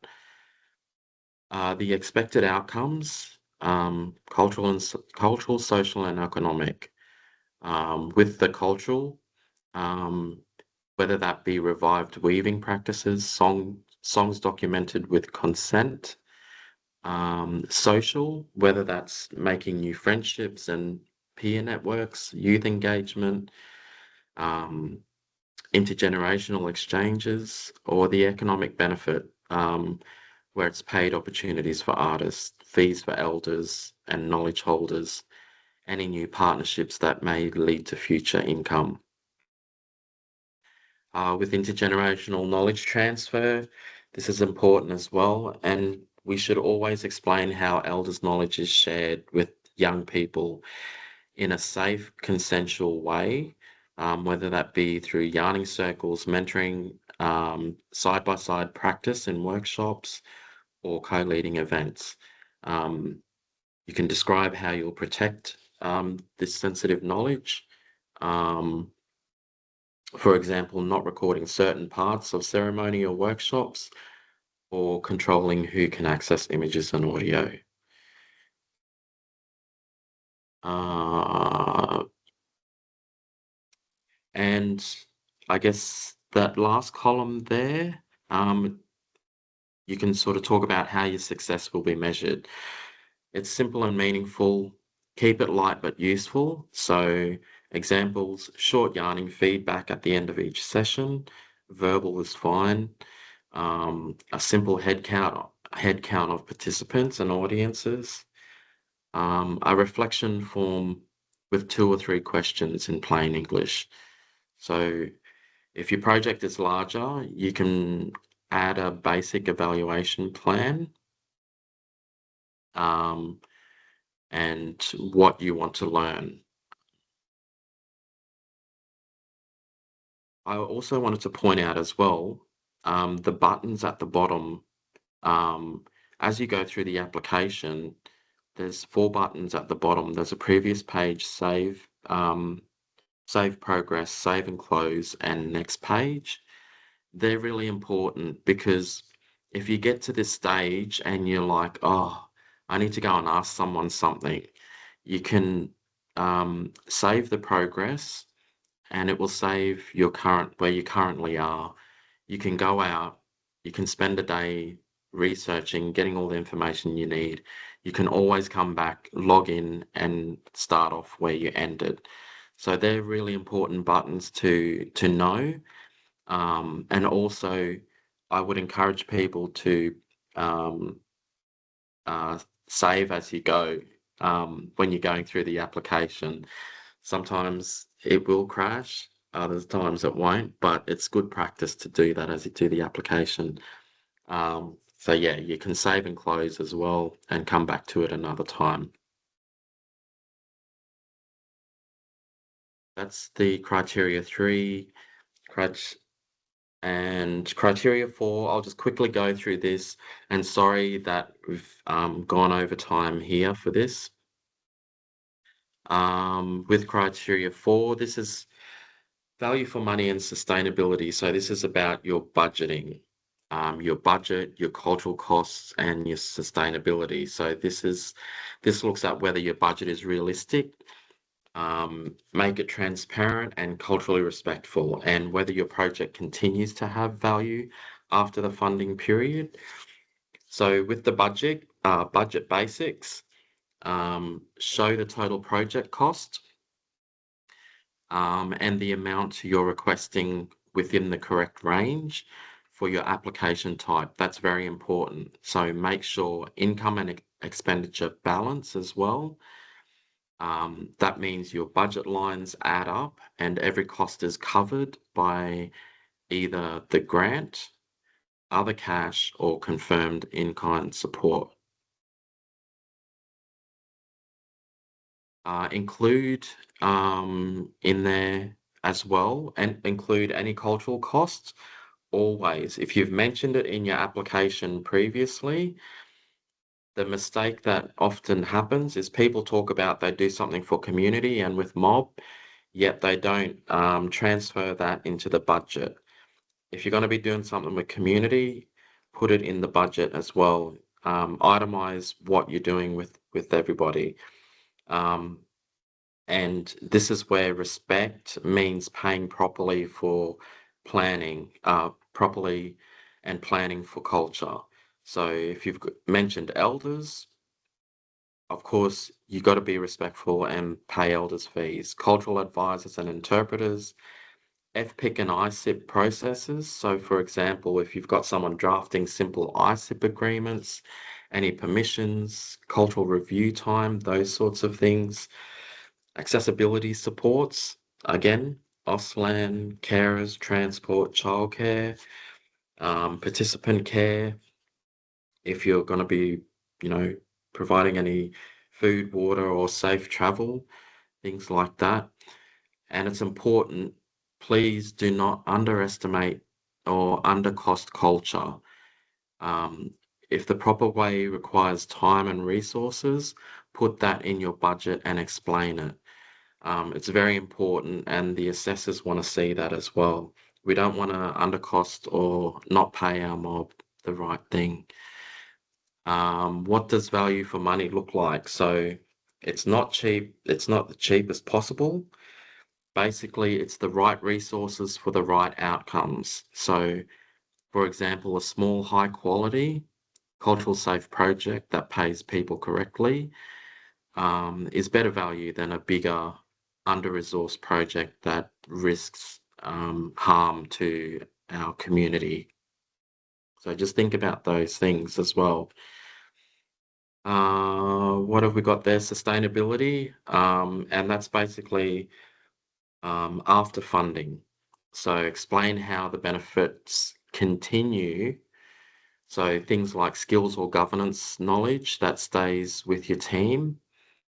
The expected outcomes, cultural, social, and economic. With the cultural, um, whether that be revived weaving practices, songs documented with consent, social, whether that's making new friendships and peer networks, youth engagement, um, intergenerational exchanges, or the economic benefit, where it's paid opportunities for artists, fees for elders and knowledge holders, any new partnerships that may lead to future income. With intergenerational knowledge transfer, this is important as well, and we should always explain how elders' knowledge is shared with young people in a safe, consensual way, whether that be through yarning circles, mentoring, side-by-side practice in workshops, or co-leading events. Um, you can describe how you'll protect this sensitive knowledge. Um, for example, not recording certain parts of ceremony or workshops, or controlling who can access images and audio. Uh, and I guess that last column there, you can sort of talk about how your success will be measured. It's simple and meaningful. Keep it light but useful. So examples, short yarning feedback at the end of each session. Verbal is fine. A simple head count of participants and audiences. A reflection form with 2 or 3 questions in plain English. So if your project is larger, you can add a basic evaluation plan, um, and what you want to learn. I also wanted to point out as well, the buttons at the bottom, um, as you go through the application, there's 4 buttons at the bottom. There's a previous page, save progress, save and close, and next page. They're really important because if you get to this stage and you're like, oh, I need to go and ask someone something, you can save the progress and it will save where you currently are. You can go out, you can spend a day researching, getting all the information you need. You can always come back, log in, and start off where you ended. So they're really important buttons to know. And also, I would encourage people to um, uh, save as you go when you're going through the application. Sometimes it will crash. There's times it won't, but it's good practice to do that as you do the application. So yeah, you can save and close as well and come back to it another time. That's the criteria 3. And criteria 4, I'll just quickly go through this. And sorry that we've gone over time here for this. With criteria 4, this is value for money and sustainability. So this is about your budgeting, your budget, your cultural costs, and your sustainability. So this looks at whether your budget is realistic, make it transparent and culturally respectful, and whether your project continues to have value after the funding period. So with the budget basics, show the total project cost, and the amount you're requesting within the correct range for your application type. That's very important. So make sure income and expenditure balance as well. That means your budget lines add up and every cost is covered by either the grant, other cash, or confirmed in-kind support. Include in there as well, and include any cultural costs always. If you've mentioned it in your application previously, the mistake that often happens is people talk about they do something for community and with mob, yet they don't transfer that into the budget. If you're going to be doing something with community, put it in the budget as well. Itemize what you're doing with everybody. And this is where respect means paying properly for planning, properly and planning for culture. So if you've mentioned elders, of course, you've got to be respectful and pay elders' fees. Cultural advisors and interpreters, FPIC and ISIP processes. So, for example, if you've got someone drafting simple ISIP agreements, any permissions, cultural review time, those sorts of things. Accessibility supports, again, Auslan, carers, transport, childcare, participant care. If you're going to be, providing any food, water, or safe travel, things like that. And it's important, please do not underestimate or undercost culture. If the proper way requires time and resources, put that in your budget and explain it. It's very important, and the assessors want to see that as well. We don't want to undercost or not pay our mob the right thing. What does value for money look like? So it's not cheap, it's not the cheapest possible. Basically, it's the right resources for the right outcomes. So, for example, a small, high quality, cultural safe project that pays people correctly is better value than a bigger, under-resourced project that risks harm to our community. So just think about those things as well. What have we got there? Sustainability, and that's basically after funding. So explain how the benefits continue. So things like skills or governance knowledge that stays with your team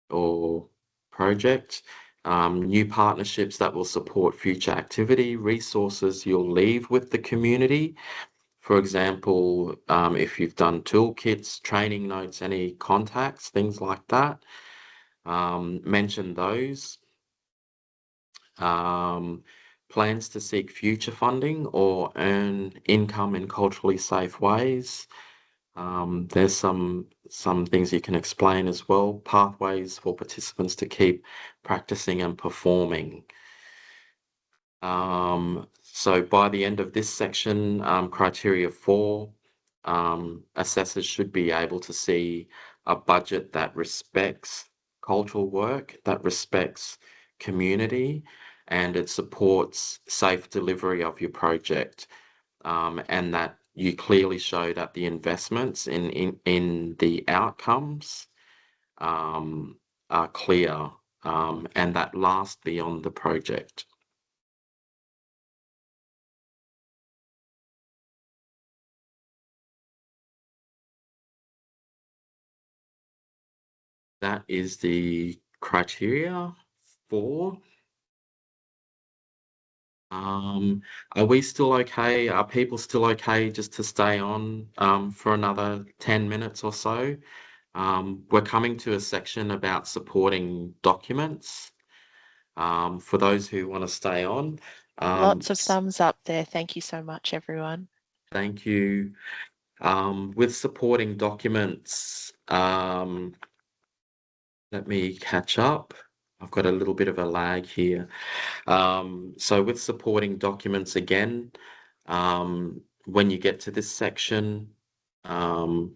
or project, new partnerships that will support future activity, resources you'll leave with the community. For example, if you've done toolkits, training notes, any contacts, things like that, mention those. Plans to seek future funding or earn income in culturally safe ways. There's some things you can explain as well. Pathways for participants to keep practicing and performing. So by the end of this section, criteria 4, assessors should be able to see a budget that respects cultural work, that respects community, and it supports safe delivery of your project, and that you clearly show that the investments in the outcomes are clear and that last beyond the project. That is the criteria for. Are we still okay? Are people still okay just to stay on for another 10 minutes or so? We're coming to a section about supporting documents for those who want to stay on. Lots of thumbs up there. Thank you so much, everyone. Thank you. With supporting documents, let me catch up. I've got a little bit of a lag here. So with supporting documents again, when you get to this section, you'll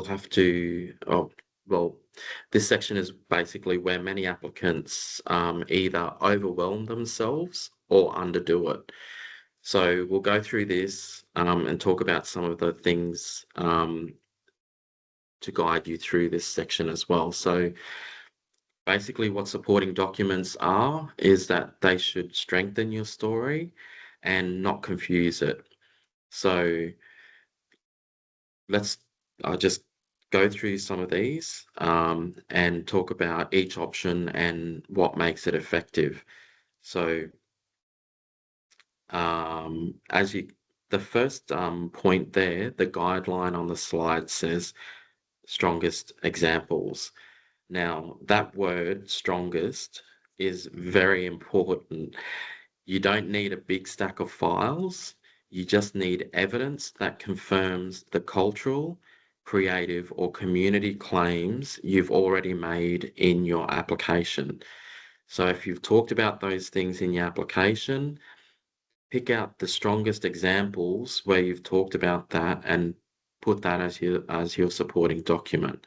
have to, well, this section is basically where many applicants either overwhelm themselves or underdo it. So we'll go through this and talk about some of the things to guide you through this section as well. So basically what supporting documents are is that they should strengthen your story and not confuse it. So I'll just go through some of these and talk about each option and what makes it effective. So the first point there, the guideline on the slide says strongest examples. Now, that word strongest is very important. You don't need a big stack of files. You just need evidence that confirms the cultural, creative, or community claims you've already made in your application. So if you've talked about those things in your application, pick out the strongest examples where you've talked about that and put that as your supporting document.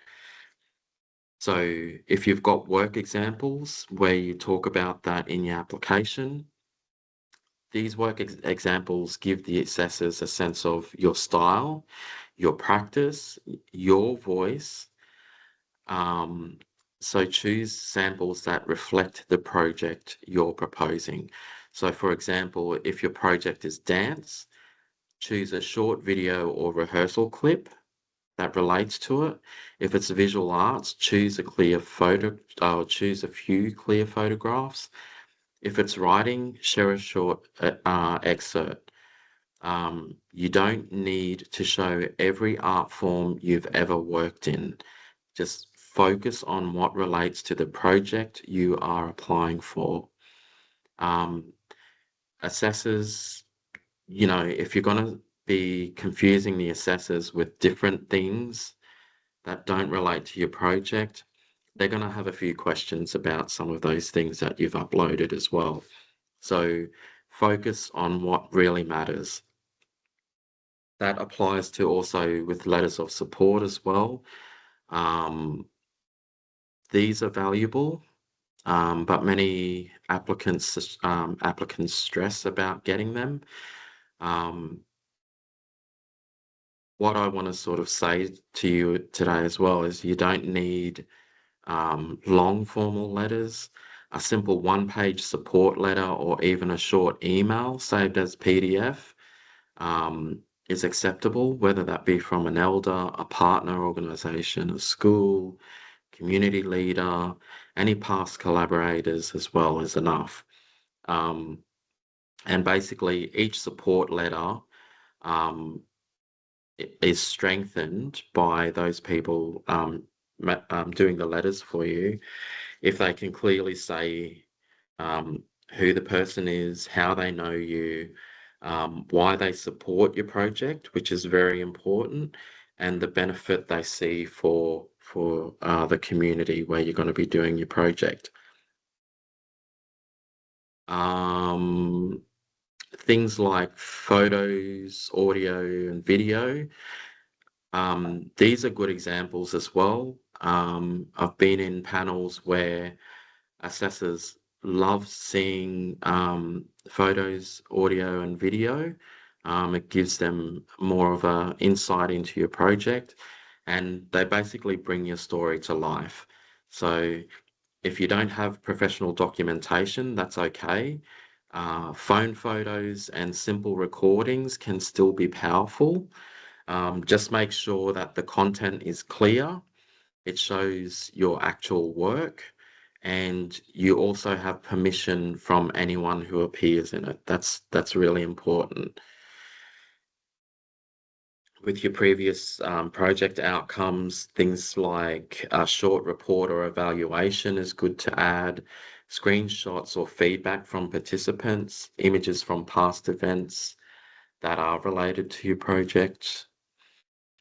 So if you've got work examples where you talk about that in your application, these work examples give the assessors a sense of your style, your practice, your voice. So choose samples that reflect the project you're proposing. So for example, if your project is dance, choose a short video or rehearsal clip that relates to it. If it's visual arts, choose a choose a few clear photographs. If it's writing, share a short excerpt. You don't need to show every art form you've ever worked in. Just focus on what relates to the project you are applying for. Assessors, if you're going to be confusing the assessors with different things that don't relate to your project, they're going to have a few questions about some of those things that you've uploaded as well. So focus on what really matters. That applies to also with letters of support as well. These are valuable, but many applicants stress about getting them. What I want to sort of say to you today as well is you don't need long formal letters. A simple one-page support letter or even a short email saved as PDF is acceptable, whether that be from an elder, a partner organisation, a school, community leader, any past collaborators as well is enough. And basically each support letter is strengthened by those people doing the letters for you if they can clearly say who the person is, how they know you, why they support your project, which is very important, and the benefit they see for the community where you're going to be doing your project. Things like photos, audio, and video. These are good examples as well. I've been in panels where assessors love seeing photos, audio, and video. It gives them more of an insight into your project. and they basically bring your story to life. So if you don't have professional documentation, that's okay. Phone photos and simple recordings can still be powerful. Just make sure that the content is clear, it shows your actual work, and you also have permission from anyone who appears in it. That's really important. With your previous project outcomes, things like a short report or evaluation is good to add, screenshots or feedback from participants, images from past events that are related to your project,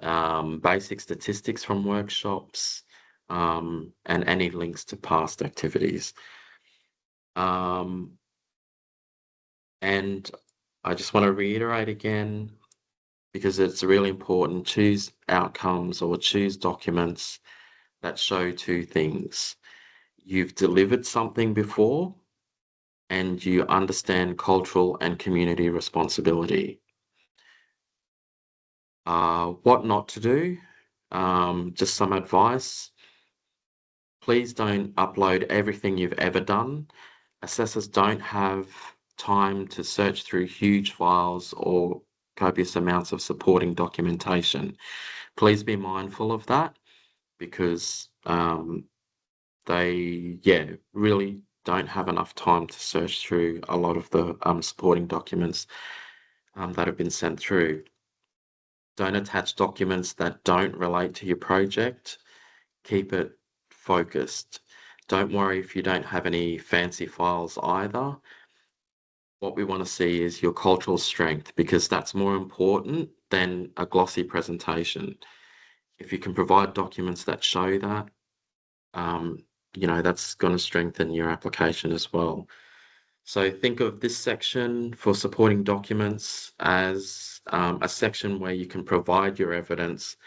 basic statistics from workshops, and any links to past activities. And I just want to reiterate again, because it's really important, choose outcomes or choose documents that show two things. You've delivered something before and you understand cultural and community responsibility. What not to do, just some advice. Please don't upload everything you've ever done. Assessors don't have time to search through huge files or copious amounts of supporting documentation. Please be mindful of that, because they, really don't have enough time to search through a lot of the supporting documents that have been sent through. Don't attach documents that don't relate to your project. Keep it focused. Don't worry if you don't have any fancy files either. What we want to see is your cultural strength, because that's more important than a glossy presentation. If you can provide documents that show that, that's going to strengthen your application as well. So think of this section for supporting documents as a section where you can provide your evidence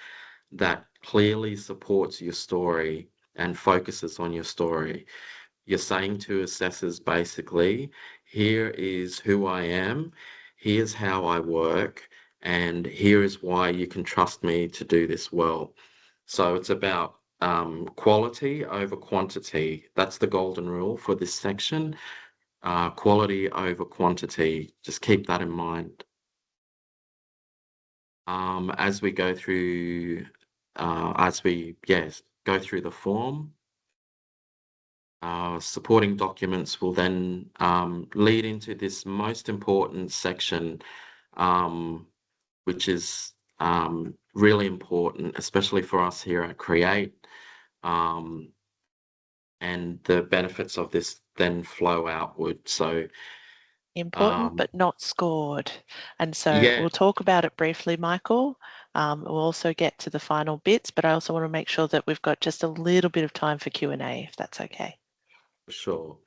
that clearly supports your story and focuses on your story. You're saying to assessors basically, here is who I am, here's how I work, and here is why you can trust me to do this well. So it's about quality over quantity. That's the golden rule for this section. Quality over quantity. Just keep that in mind. As we go through, go through the form, supporting documents will then lead into this most important section, which is really important, especially for us here at Create. And the benefits of this then flow outward. So Important, but not scored. And so yeah, we'll talk about it briefly, Michael. We'll also get to the final bits, but I also want to make sure that we've got just a little bit of time for Q&A, if that's okay. sure.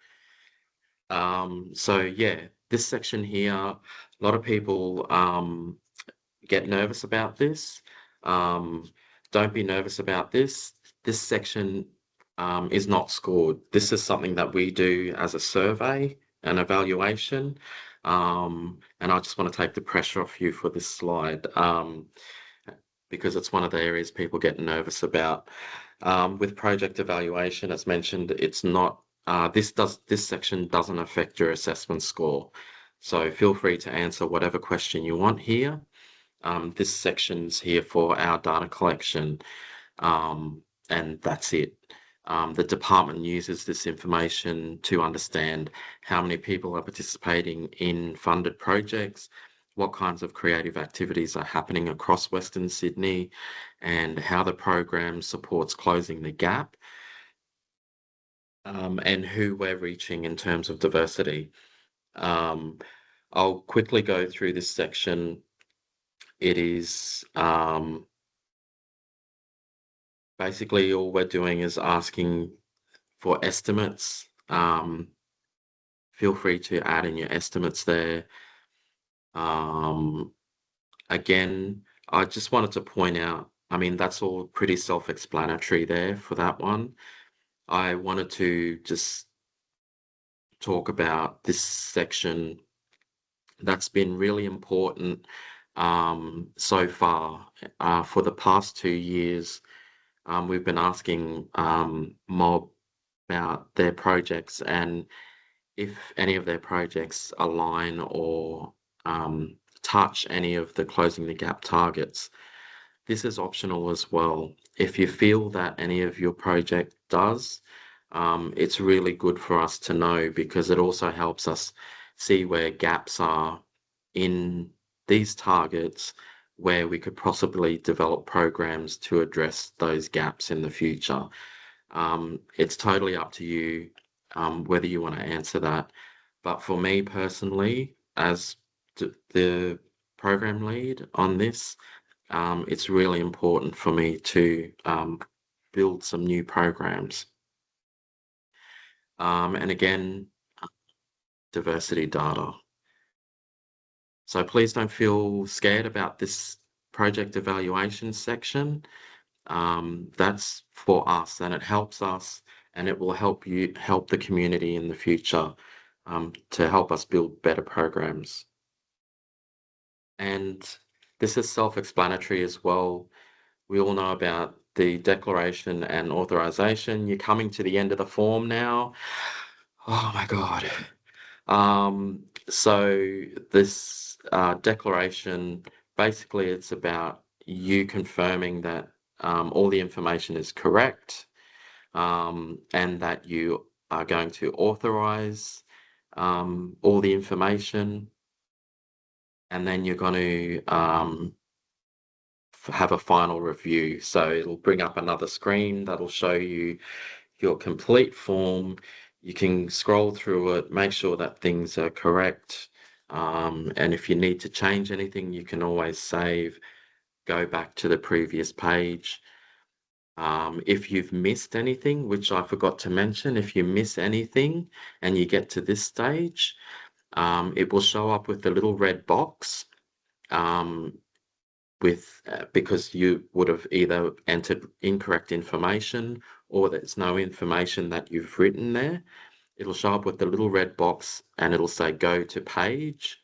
So yeah, this section here, a lot of people get nervous about this. Don't be nervous about this. This section is not scored. This is something that we do as a survey and evaluation. And I just want to take the pressure off you for this slide, because it's one of the areas people get nervous about. With project evaluation, as mentioned, it's not, this section doesn't affect your assessment score. So feel free to answer whatever question you want here. This section's here for our data collection, and that's it. The department uses this information to understand how many people are participating in funded projects, what kinds of creative activities are happening across Western Sydney, and how the program supports closing the gap, and who we're reaching in terms of diversity. I'll quickly go through this section. It is basically all we're doing is asking for estimates. Feel free to add in your estimates there. Again, I just wanted to point out, I mean, that's all pretty self-explanatory there for that one. I wanted to just talk about this section that's been really important so far. For the past 2 years, we've been asking Mob about their projects and if any of their projects align or touch any of the Closing the Gap targets. This is optional as well. If you feel that any of your project does, it's really good for us to know because it also helps us see where gaps are in these targets where we could possibly develop programs to address those gaps in the future. It's totally up to you whether you want to answer that. But for me personally, as the program lead on this, it's really important for me to build some new programs. And again, diversity data. So please don't feel scared about this project evaluation section. That's for us and it helps us and it will help the community in the future to help us build better programs. And this is self-explanatory as well. We all know about the declaration and authorization. You're coming to the end of the form now. Oh my God. So this declaration, basically it's about you confirming that all the information is correct and that you are going to authorize all the information, and then you're going to have a final review. So it'll bring up another screen that'll show you your complete form. You can scroll through it, make sure that things are correct. And if you need to change anything, you can always save, go back to the previous page. If you've missed anything, which I forgot to mention, if you miss anything and you get to this stage, it will show up with the little red box because you would have either entered incorrect information or there's no information that you've written there. It'll show up with the little red box and it'll say go to page.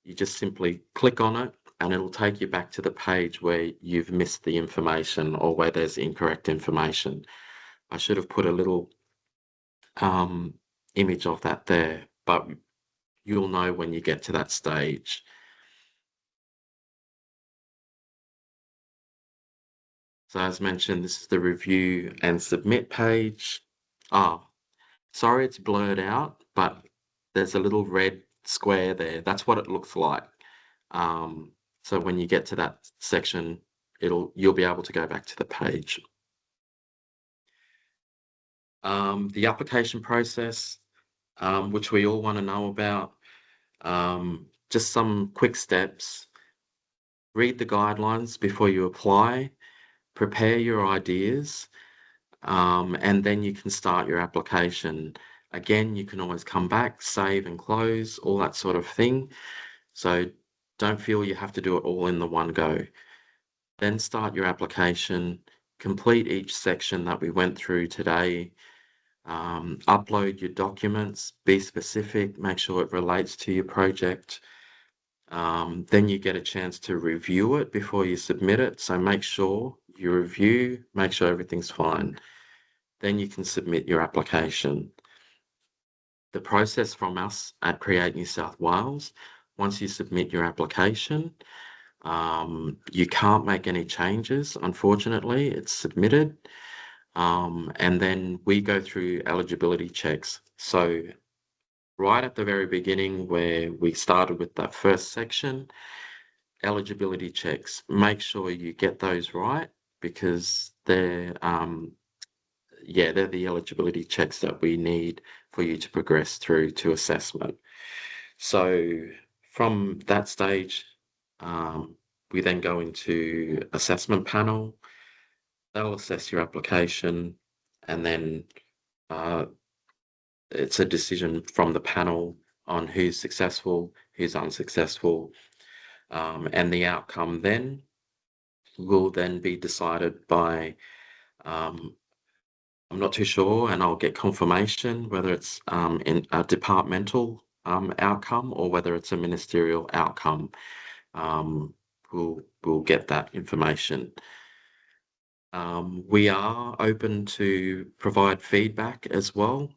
You just simply click on it and it'll take you back to the page where you've missed the information or where there's incorrect information. I should have put a little image of that there, but you'll know when you get to that stage. So as mentioned, this is the review and submit page. Sorry, it's blurred out, but there's a little red square there. That's what it looks like. So when you get to that section, you'll be able to go back to the page. The application process, which we all want to know about. Just some quick steps. Read the guidelines before you apply. Prepare your ideas. And then you can start your application. Again, you can always come back, save and close, all that sort of thing. So don't feel you have to do it all in the one go. Then start your application, complete each section that we went through today, upload your documents, be specific, make sure it relates to your project. Then you get a chance to review it before you submit it. So make sure you review, make sure everything's fine. Then you can submit your application. The process from us at Create New South Wales, once you submit your application, you can't make any changes, unfortunately, it's submitted. And then we go through eligibility checks. So right at the very beginning where we started with that first section, eligibility checks, make sure you get those right because they're the eligibility checks that we need for you to progress through to assessment. So from that stage, we then go into assessment panel. They'll assess your application and then it's a decision from the panel on who's successful, who's unsuccessful, and the outcome then will then be decided by I'm not too sure, and I'll get confirmation whether it's in a departmental outcome or whether it's a ministerial outcome. we'll get that information. We are open to provide feedback as well.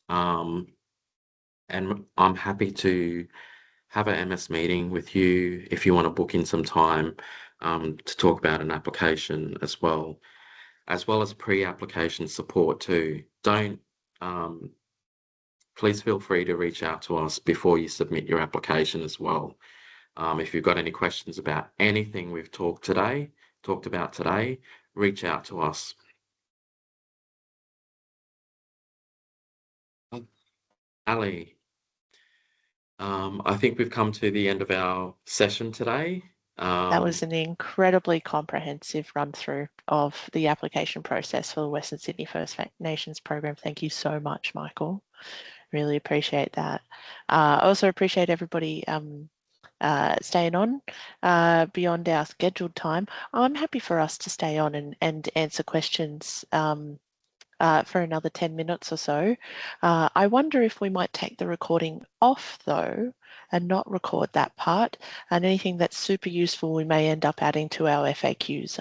And I'm happy to have an MS meeting with you if you want to book in some time to talk about an application as well as pre-application support too. Please feel free to reach out to us before you submit your application as well. If you've got any questions about anything we've talked about today, reach out to us. Ali, I think we've come to the end of our session today. That was an incredibly comprehensive run through of the application process for the Western Sydney First Nations program. Thank you so much, Michael. Really appreciate that. I also appreciate everybody staying on beyond our scheduled time. I'm happy for us to stay on and answer questions for another 10 minutes or so. I wonder if we might take the recording off though and not record that part, and anything that's super useful we may end up adding to our FAQs